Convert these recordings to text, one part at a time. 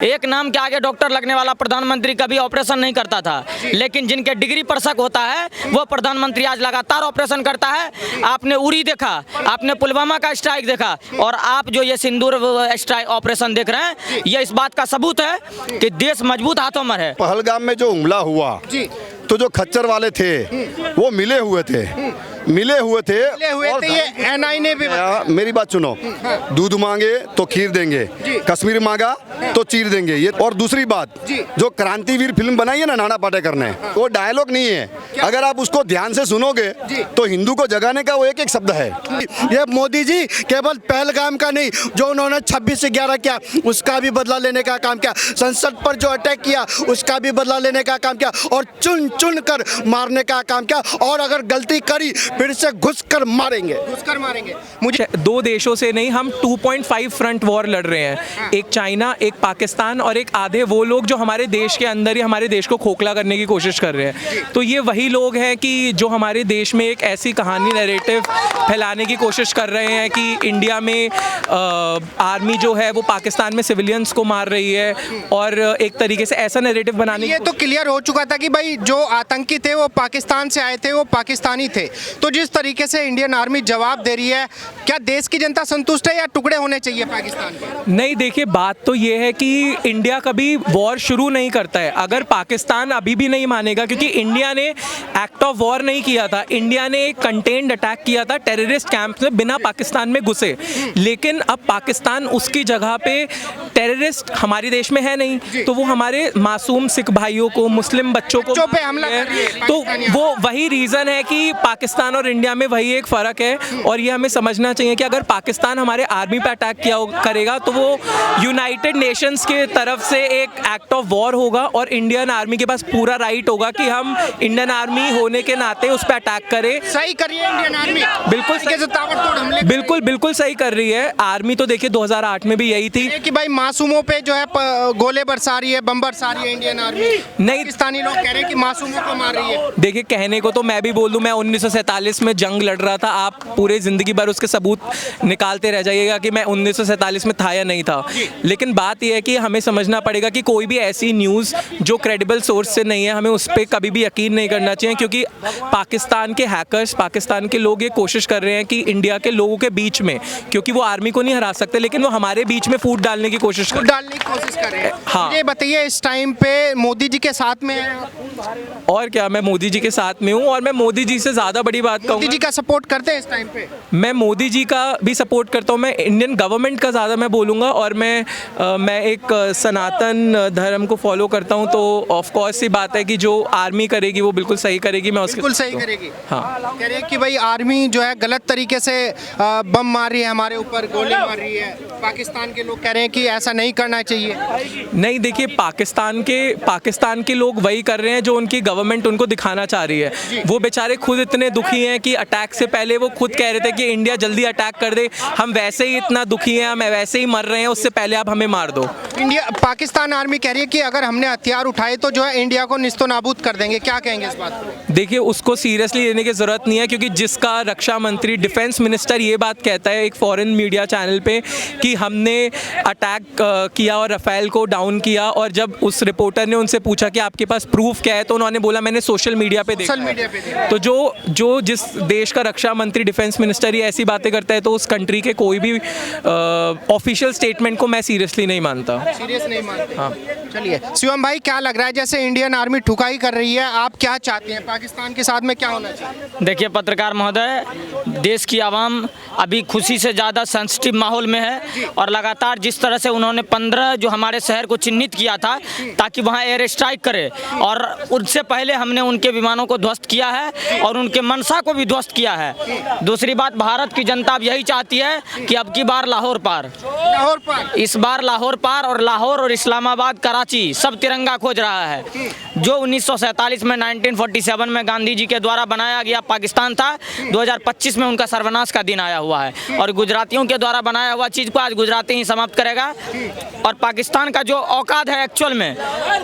एक नाम के आगे डॉक्टर लगने वाला प्रधानमंत्री कभी ऑपरेशन नहीं करता था, लेकिन जिनके डिग्री पर शक होता है वो प्रधानमंत्री आज लगातार ऑपरेशन करता है। आपने उरी देखा, आपने पुलवामा का स्ट्राइक देखा, और आप जो ये सिंदूर स्ट्राइक ऑपरेशन देख रहे हैं, ये इस बात का सबूत है कि देश मजबूत हाथों में है। पहलगाम में जो हमला हुआ तो जो खच्चर वाले थे वो मिले हुए थे और ये एनआई ने भी मेरी बात सुनो, दूध मांगे तो खीर देंगे, कश्मीर मांगा तो चीर देंगे। ये और दूसरी बात, जो क्रांतिवीर फिल्म बनाई है ना नाना पाटेकर ने, वो डायलॉग नहीं है, अगर आप उसको ध्यान से सुनोगे तो हिंदू को जगाने का वो एक एक शब्द है। ये मोदी जी केवल पहलगाम का नहीं, जो उन्होंने 26 से 11 किया उसका भी बदला लेने का काम किया, संसद पर जो अटैक किया उसका भी बदला लेने का काम किया, और चुन चुन कर मारने का काम किया, और अगर गलती करी फिर से घुस कर मारेंगे। मुझे दो देशों से नहीं, हम 2.5 फ्रंट वॉर लड़ रहे हैं, एक चाइना, एक पाकिस्तान, और एक आधे वो लोग जो हमारे देश के अंदर ही हमारे देश को खोखला करने की कोशिश कर रहे हैं। तो ये वही लोग हैं कि जो हमारे देश में एक ऐसी कहानी नैरेटिव फैलाने की कोशिश कर रहे हैं कि इंडिया में आर्मी जो है वो पाकिस्तान में सिविलियंस को मार रही है, और एक तरीके से ऐसा नैरेटिव बनाने ये तो क्लियर हो चुका था कि भाई जो आतंकी थे वो पाकिस्तान से आए थे, वो पाकिस्तानी थे। तो जिस तरीके से इंडियन आर्मी जवाब दे रही है, क्या देश की जनता संतुष्ट है या टुकड़े होने चाहिए पाकिस्तान के? नहीं, देखिए बात तो ये है कि इंडिया कभी वॉर शुरू नहीं करता है। अगर पाकिस्तान अभी भी नहीं मानेगा, क्योंकि इंडिया ने एक्ट ऑफ वॉर नहीं किया था, इंडिया ने एक कंटेन्ड अटैक किया था टेररिस्ट कैंप में, बिना पाकिस्तान में घुसे। लेकिन अब पाकिस्तान उसकी जगह पे टेररिस्ट हमारे देश में है नहीं, तो वो हमारे मासूम सिख भाइयों को, मुस्लिम बच्चों को पे हमला कर रही है। तो वो वही रीज़न है कि पाकिस्तान और इंडिया में वही एक फ़र्क है। और ये हमें समझना चाहिए कि अगर पाकिस्तान हमारे आर्मी पे अटैक करेगा तो वो यूनाइटेड नेशंस के तरफ से एक एक्ट ऑफ वॉर होगा, और इंडियन आर्मी के पास पूरा राइट होगा कि हम इंडियन आर्मी होने के नाते उस पर अटैक करें। सही कर रही है इंडियन आर्मी, बिल्कुल बिल्कुल सही कर रही है। आर्मी तो देखिए 2008 में भी यही थी कि भाई मासूमों पे जो है गोले बरसा रही है, बम बरसा रही है इंडियन आर्मी। नहीं, पाकिस्तानी लोग कह रहे हैं कि मासूमों को मार रही है। देखिए, कहने को तो मैं भी बोल दूं, मैं 1947 में जंग लड़ रहा था, आप पूरे ज़िंदगी भर उसके सबूत निकालते रह जाइएगा कि मैं 1947 में था या नहीं था। लेकिन बात यह है कि हमें समझना पड़ेगा कि कोई भी ऐसी न्यूज़ जो क्रेडिबल सोर्स से नहीं है, हमें उस पर कभी भी यकीन नहीं करना चाहिए, क्योंकि पाकिस्तान के हैकर्स, पाकिस्तान के लोग ये कोशिश कर रहे हैं कि इंडिया के लोगों के बीच में, क्योंकि वो आर्मी को नहीं हरा सकते, लेकिन वो हमारे बीच में फूट डालने की कोशिश कर रहे हैं। हाँ, ये बताइए, इस टाइम पे मोदी जी के साथ में है? और क्या, मैं मोदी जी के साथ में हूँ, और मैं मोदी जी से ज़्यादा बड़ी बात कहूँगा, मोदी जी का सपोर्ट करते हैं इस टाइम पे? मैं मोदी जी का भी सपोर्ट करता हूँ, मैं इंडियन गवर्नमेंट का ज़्यादा मैं बोलूँगा, और मैं एक सनातन धर्म को फॉलो करता हूँ। तो ऑफ कोर्स सी बात है कि जो आर्मी करेगी वो बिल्कुल सही करेगी, मैं उसके बिल्कुल सही करेगी। हाँ, कह रहे हैं कि भाई आर्मी जो है गलत तरीके से बम मार रही है, हमारे ऊपर गोले मार रही है। पाकिस्तान के लोग कह रहे हैं कि ऐसा नहीं करना चाहिए। नहीं, देखिए, पाकिस्तान के लोग वही कर रहे हैं जो उनकी गवर्नमेंट उनको दिखाना चाह रही है। वो बेचारे खुद इतने दुखी हैं कि अटैक से पहले वो खुद कह रहे थे कि इंडिया जल्दी अटैक कर दे, हम वैसे ही इतना दुखी हैं, हम वैसे ही मर रहे हैं, उससे पहले आप हमें मार दो। पाकिस्तान आर्मी कह रही है कि अगर हमने हथियार उठाए तो जो है इंडिया को निस्तो नाबूद कर देंगे। क्या कहेंगे इस बात को? देखिए, उसको सीरियसली लेने की ज़रूरत नहीं है, क्योंकि जिसका रक्षा मंत्री, डिफेंस मिनिस्टर ये बात कहता है एक फॉरेन मीडिया चैनल पे कि हमने अटैक किया और राफेल को डाउन किया, और जब उस रिपोर्टर ने उनसे पूछा कि आपके पास प्रूफ क्या है, तो उन्होंने बोला मैंने सोशल मीडिया पे देखा। तो जो जिस देश का रक्षा मंत्री, डिफेंस मिनिस्टर ही ऐसी बातें करता है, तो उस कंट्री के कोई भी ऑफिशियल स्टेटमेंट को मैं सीरियसली नहीं मानता। सीरियस नहीं मानते? हाँ। चलिए शिवम भाई, क्या लग रहा है, जैसे इंडियन आर्मी ठुकाई कर रही है, आप क्या चाहते हैं, पाकिस्तान के साथ में क्या होना चाहिए? देखिए पत्रकार महोदय, देश की आवाम अभी खुशी से ज़्यादा सेंसिटिव माहौल में है, और लगातार जिस तरह से उन्होंने 15 जो हमारे शहर को चिन्हित किया था ताकि वहाँ एयर स्ट्राइक करे, और उससे पहले हमने उनके विमानों को ध्वस्त किया है और उनके मंशा को भी ध्वस्त किया है। दूसरी बात, भारत की जनता अब यही चाहती है कि अब की बार लाहौर पार, इस बार लाहौर पार, और लाहौर और इस्लामाबाद, कराची सब तिरंगा खोज रहा है। जो 1947 में 1947 में गांधी जी के द्वारा बनाया गया पाकिस्तान था, 2025 में उनका सर्वनाश का दिन आया हुआ है, और गुजरातियों के द्वारा बनाया हुआ चीज़ को आज गुजराती ही समाप्त करेगा। और पाकिस्तान का जो औकात है एक्चुअल में,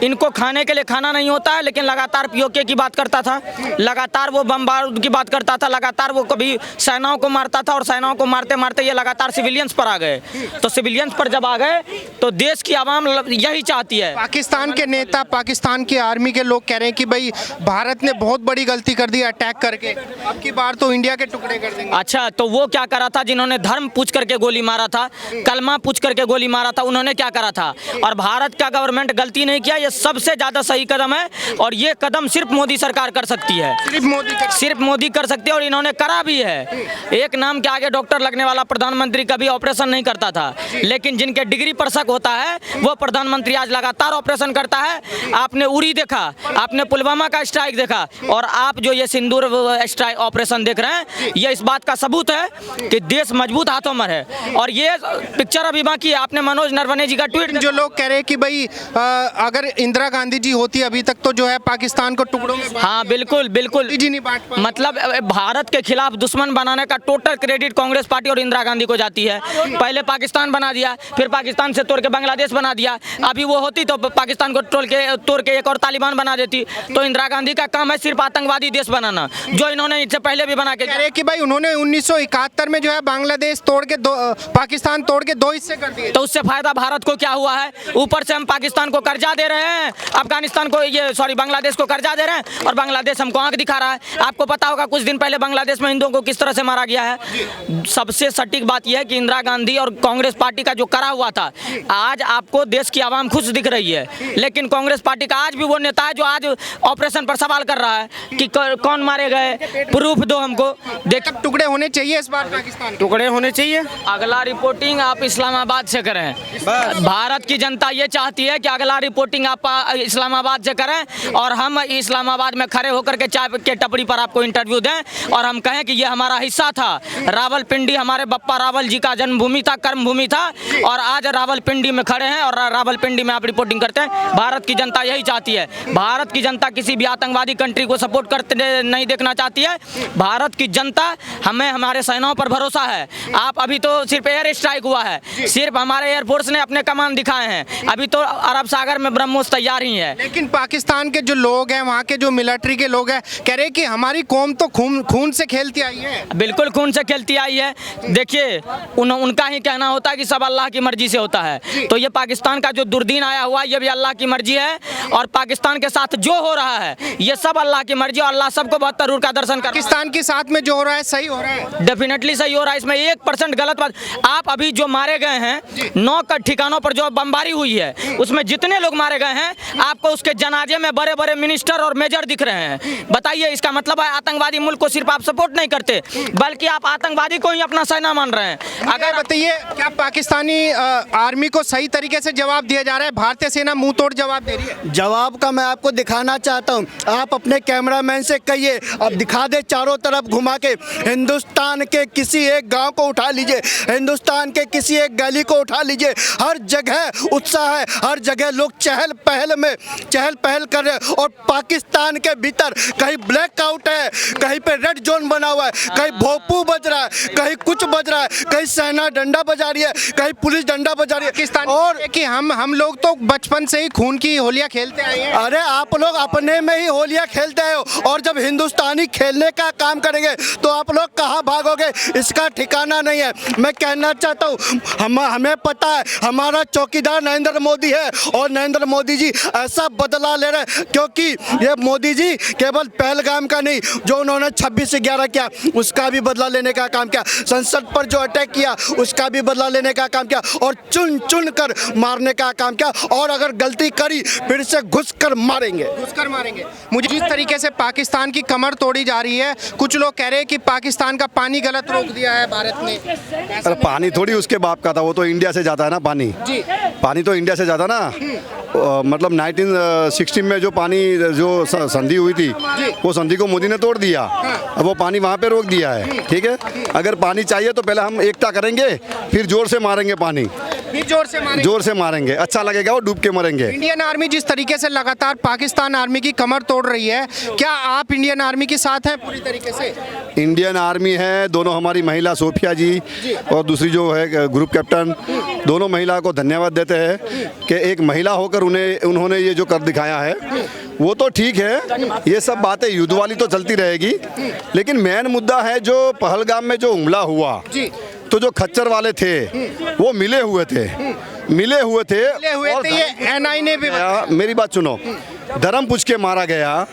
इनको खाने के लिए खाना नहीं होता है, लेकिन लगातार पीओके की बात करता था, लगातार वो बम बारूद की बात करता था, लगातार वो कभी सेनाओं को मारता था, और सेनाओं को मारते मारते ये लगातार सिविलियंस पर आ गए। तो सिविलियंस पर जब आ गए तो देश देश की आवाम यही चाहती है। पाकिस्तान के नेता, पाकिस्तान की आर्मी के लोग कह रहे हैं कि भाई भारत ने बहुत बड़ी गलती कर दी अटैक करके, अब की बार तो इंडिया के टुकड़े कर देंगे। अच्छा, तो वो क्या करा था जिन्होंने धर्म पूछ करके गोली मारा था, कलमा पूछ करके गोली मारा था, उन्होंने क्या करा था? और भारत का गवर्नमेंट गलती नहीं किया, ये सबसे ज़्यादा सही कदम है और ये कदम सिर्फ मोदी सरकार कर सकती है, सिर्फ मोदी कर सकती है और इन्होंने करा भी है। एक नाम के आगे डॉक्टर लगने वाला प्रधानमंत्री कभी ऑपरेशन नहीं करता था, लेकिन जिनके डिग्री पर शक होता है वो प्रधानमंत्री आज लगातार ऑपरेशन करता है। आपने उरी देखा, आपने पुलवामा का स्ट्राइक देखा और आप जो ये सिंदूर स्ट्राइक ऑपरेशन देख रहे हैं, ये इस बात का सबूत है कि देश मजबूत हाथों में है। और ये पिक्चर अभी बाकी है, आपने मनोज नरवणे जी का ट्वीट, जो लोग कह रहे हैं कि भाई अगर इंदिरा गांधी जी होती अभी तक तो जो है पाकिस्तान को टुकड़ों में हाँ बिल्कुल बिल्कुल जी नहीं बांट पाए। मतलब भारत के खिलाफ दुश्मन बनाने का टोटल क्रेडिट कांग्रेस पार्टी और इंदिरा गांधी को जाती है। पहले पाकिस्तान बना दिया, फिर पाकिस्तान से तोड़ के बांग्लादेश बना दिया, अभी वो होती तो पाकिस्तान को तोड़ के एक और तालिबान बना देती। तो इंदिरा गांधी का काम है सिर्फ आतंकवादी देश बनाना, जो इन्होंने इससे पहले भी बना के। कह रहे हैं कि भाई उन्होंने 1971 में जो है बांग्लादेश तोड़ के पाकिस्तान तोड़ के 2 हिस्से कर दिए, तो उससे फायदा भारत को क्या हुआ है? ऊपर से हम पाकिस्तान को कर्जा दे रहे हैं, अफगानिस्तान को बांग्लादेश को कर्जा दे रहे हैं और बांग्लादेश हमको आंख दिखा रहा है। आपको पता होगा कुछ दिन पहले बांग्लादेश में हिंदुओं को किस तरह से मारा गया है। सबसे सटीक बात यह है कि इंदिरा गांधी और कांग्रेस पार्टी का जो करा हुआ था, आज आपको देश की आवाम खुश दिख रही है, लेकिन कांग्रेस पार्टी का आज भी वो नेता है जो आज ऑपरेशन पर सवाल कर रहा है कि कौन मारे गए, प्रूफ दो हमको। देख, टुकड़े होने चाहिए इस बार पाकिस्तान, टुकड़े होने चाहिए। अगला रिपोर्टिंग आप इस्लामाबाद से करें। भारत की जनता ये चाहती है कि अगला रिपोर्टिंग आप इस्लामाबाद से करें और हम इस्लामाबाद में खड़े होकर के चाय के टपरी पर आपको इंटरव्यू दें और हम कहें कि ये हमारा हिस्सा था। रावलपिंडी हमारे बप्पा रावल जी का जन्मभूमि था, कर्मभूमि था और आज रावलपिंडी में खड़े हैं और रावलपिंडी में आप रिपोर्टिंग करते हैं। भारत की जनता यही चाहती है। भारत की जनता किसी भी आतंकवादी कंट्री को सपोर्ट करते नहीं देखना चाहती है। भारत की जनता, हमें हमारे सेनाओं पर भरोसा है। आप अभी तो सिर्फ एयर स्ट्राइक हुआ है, सिर्फ हमारे एयरफोर्स ने अपने कमान दिखाए हैं, अभी तो अरब सागर में ब्रह्मोस तैयार ही है। लेकिन पाकिस्तान के जो लोग हैं, वहाँ के जो मिलिट्री के लोग हैं, कह रहे हैं कि हमारी कौम तो खून से खेलती आई है। बिल्कुल खून से खेलती आई है। देखिए, उनका ही कहना होता है कि सब अल्लाह की मर्जी से होता है, तो ये पाकिस्तान का जो दुर्दीन आया हुआ है ये भी अल्लाह की मर्जी है और पाकिस्तान के साथ जो हो रहा है ये सब अल्लाह की मर्जी और अल्लाह सबको 72 रूह का दर्शन कर। पाकिस्तान के साथ में जो हो रहा है सही हो रहा है, डेफिनेटली सही हो रहा है, इसमें 1% गलत बात। आप अभी जो मारे गए हैं 9 ठिकानों पर जो बमबारी हुई है, उसमें जितने लोग मारे गए हैं आपको उसके जनाजे में बड़े बड़े मिनिस्टर और मेजर दिख रहे हैं। बताइए, इसका मतलब है आतंकवादी मुल्क को सिर्फ आप सपोर्ट नहीं करते बल्कि आप आतंकवादी को ही अपना सेना मान रहे हैं। अगर बताइए, क्या पाकिस्तानी आर्मी को सही तरीके से जवाब दिया जा रहा है? भारतीय सेना मुंह तोड़ जवाब दे रही है। जवाब का मैं आपको दिखाना चाहता हूं, आप अपने कैमरामैन से कहिए, अब दिखा दे चारों तरफ घुमा के। हिंदुस्तान के किसी एक गांव को उठा लीजिए, हिंदुस्तान के किसी एक गली को उठा लीजिए, हर जगह उत्साह है, हर जगह लोग चहल पहल कर रहे हैं। और पाकिस्तान के भीतर कहीं ब्लैक आउट है, कहीं पे रेड जोन बना हुआ है, कहीं भोपू बज रहा है, कहीं कुछ बज रहा है, कहीं सेना डंडा बजा रही है, कहीं पुलिस डंडा बजा रही है। पाकिस्तान और कि हम लोग तो बचपन से ही खून की होलियां खेलते आए हैं। अरे आप लोग अपने में ही होलियां खेलते हो और जब हिंदुस्तानी खेलने का काम करेंगे तो आप लोग कहाँ भागोगे, इसका ठिकाना नहीं है। मैं कहना चाहता हूँ, हमें पता है हमारा चौकीदार नरेंद्र मोदी है और नरेंद्र मोदी जी ऐसा बदला ले रहे हैं क्योंकि ये मोदी जी केवल पहलगाम का नहीं, जो उन्होंने 26/11 किया उसका भी बदला लेने का काम किया, संसद पर जो अटैक किया उसका भी बदला लेने का काम किया और चुन चुन कर मारने का काम किया और अगर गलती करी फिर से घुस कर मारेंगे। मुझे जिस तरीके से पाकिस्तान की कमर तोड़ी जा रही है, कुछ लोग कह रहे हैं कि पाकिस्तान का पानी गलत रोक दिया है भारत ने। अरे पानी थोड़ी उसके बाप का था, वो तो इंडिया से जाता है ना पानी। पानी तो इंडिया से जाता ना, मतलब 1960 में जो पानी जो संधि हुई थी वो संधि को मोदी ने तोड़ दिया, अब वो पानी वहाँ पे रोक दिया है। ठीक है, अगर पानी चाहिए तो पहले हम एकता करेंगे, फिर जोर से मारेंगे पानी, फिर जोर से मारेंगे, अच्छा लगेगा, वो डूब के मरेंगे। इंडियन आर्मी जिस तरीके से लगातार पाकिस्तान आर्मी की कमर तोड़ रही है, क्या आप इंडियन आर्मी के साथ हैं पूरी तरीके से? इंडियन आर्मी है, दोनों हमारी महिला सोफिया जी और दूसरी जो है ग्रुप कैप्टन, दोनों महिला को धन्यवाद देते हैं कि एक महिला होकर उन्होंने ये जो कर दिखाया है वो तो ठीक है। ये सब बातें युद्ध वाली तो चलती रहेगी, लेकिन मेन मुद्दा है जो पहलगाम में जो हमला हुआ, तो जो खच्चर वाले थे वो मिले हुए थे, मिले हुए थे और ये एनआई ने भी बताया। मेरी बात सुनो, धर्म पूछ के मारा गया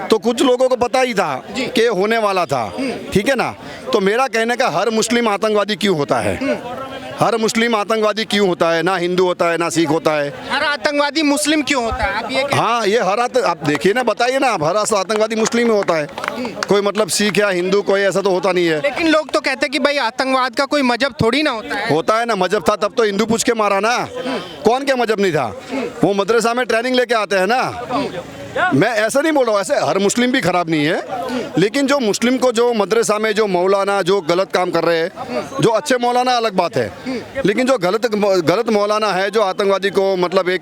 तो कुछ लोगों को पता ही था कि होने वाला था, ठीक है ना। तो मेरा कहने का हर मुस्लिम आतंकवादी क्यों होता है, हर मुस्लिम आतंकवादी क्यों होता है, ना हिंदू होता है ना सिख होता है। हर आतंकवादी मुस्लिम क्यों होता है आप ये हाँ ये आप देखिए ना, बताइए ना, आप हर आतंकवादी मुस्लिम ही होता है, कोई मतलब सिख या हिंदू कोई ऐसा तो होता नहीं है। लेकिन लोग तो कहते हैं कि भाई आतंकवाद का कोई मजहब थोड़ी ना होता है ना, मजहब था तब तो हिंदू पूछ के मारा ना, कौन क्या मजहब नहीं था, वो मदरसा में ट्रेनिंग लेके आते हैं ना। मैं ऐसा नहीं बोल रहा हूँ, ऐसे हर मुस्लिम भी खराब नहीं है, लेकिन जो मुस्लिम को जो मदरसा में जो मौलाना जो गलत काम कर रहे हैं, जो अच्छे मौलाना अलग बात है, लेकिन जो गलत मौलाना है जो आतंकवादी को मतलब एक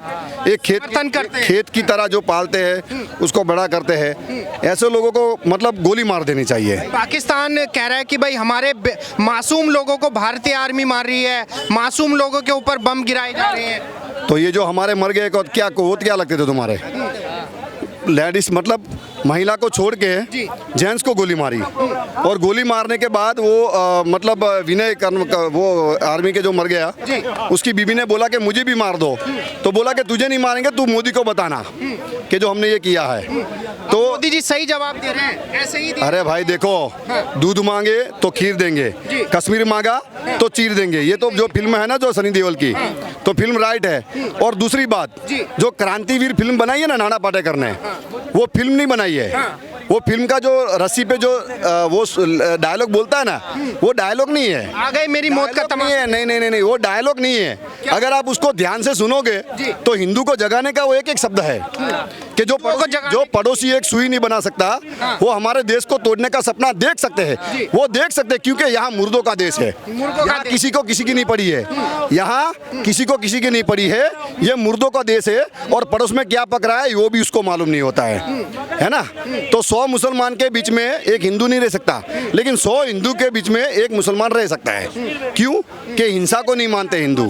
खेत की तरह जो पालते हैं उसको बड़ा करते हैं, ऐसे लोगों को मतलब गोली मार देनी चाहिए। पाकिस्तान कह रहा है कि भाई हमारे मासूम लोगों को भारतीय आर्मी मार रही है, मासूम लोगों के ऊपर बम गिराए जा रहे हैं। तो ये जो हमारे मर गए को क्या लगते थे तुम्हारे, लेडीज मतलब महिला को छोड़ के जेंट्स को गोली मारी, और गोली मारने के बाद वो मतलब विनय वो आर्मी के जो मर गया उसकी बीबी ने बोला कि मुझे भी मार दो, तो बोला कि तुझे नहीं मारेंगे, तू मोदी को बताना कि जो हमने ये किया है। तो मोदी जी सही जवाब दे रहे हैं, ऐसे ही अरे भाई देखो, दूध मांगे तो खीर देंगे, कश्मीर मांगा तो चीर देंगे, ये तो जो फिल्म है ना जो सनी देओल की, तो फिल्म राइट है। और दूसरी बात, जो क्रांतिवीर फिल्म बनाई है ना नाना पाटेकर ने, वो फिल्म नहीं बनाई है, वो फिल्म का जो रस्सी पे जो वो डायलॉग बोलता है ना, वो डायलॉग नहीं है। आ गए मेरी मौत का तमाशा। नहीं, वो डायलॉग नहीं है। अगर आप उसको ध्यान से सुनोगे तो हिंदू को जगाने का वो एक शब्द है कि जो पड़ोसी एक सुई नहीं बना सकता, वो हमारे देश को तोड़ने का सपना देख सकते हैं, वो देख सकते हैं, क्योंकि यहाँ मुर्दों का देश है, यहाँ किसी को किसी की नहीं पड़ी है, यहाँ किसी को किसी की नहीं पड़ी है, ये मुर्दों का देश है, और पड़ोस में क्या पक रहा है वो भी उसको मालूम नहीं होता है ना। तो 100 मुसलमान के बीच में एक हिंदू नहीं रह सकता, लेकिन 100 हिंदू के बीच में एक मुसलमान रह सकता है। क्यों? कि हिंसा को नहीं मानते हिंदू,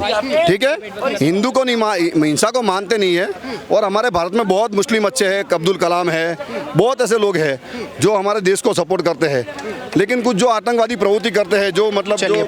ठीक है, हिंदू को नहीं हिंसा को मानते नहीं है। और हमारे भारत में बहुत मुस्लिम अच्छे हैं, अब्दुल कलाम है, बहुत ऐसे लोग हैं जो हमारे देश को सपोर्ट करते हैं, लेकिन कुछ जो आतंकवादी प्रवृत्ति करते हैं, जो मतलब जो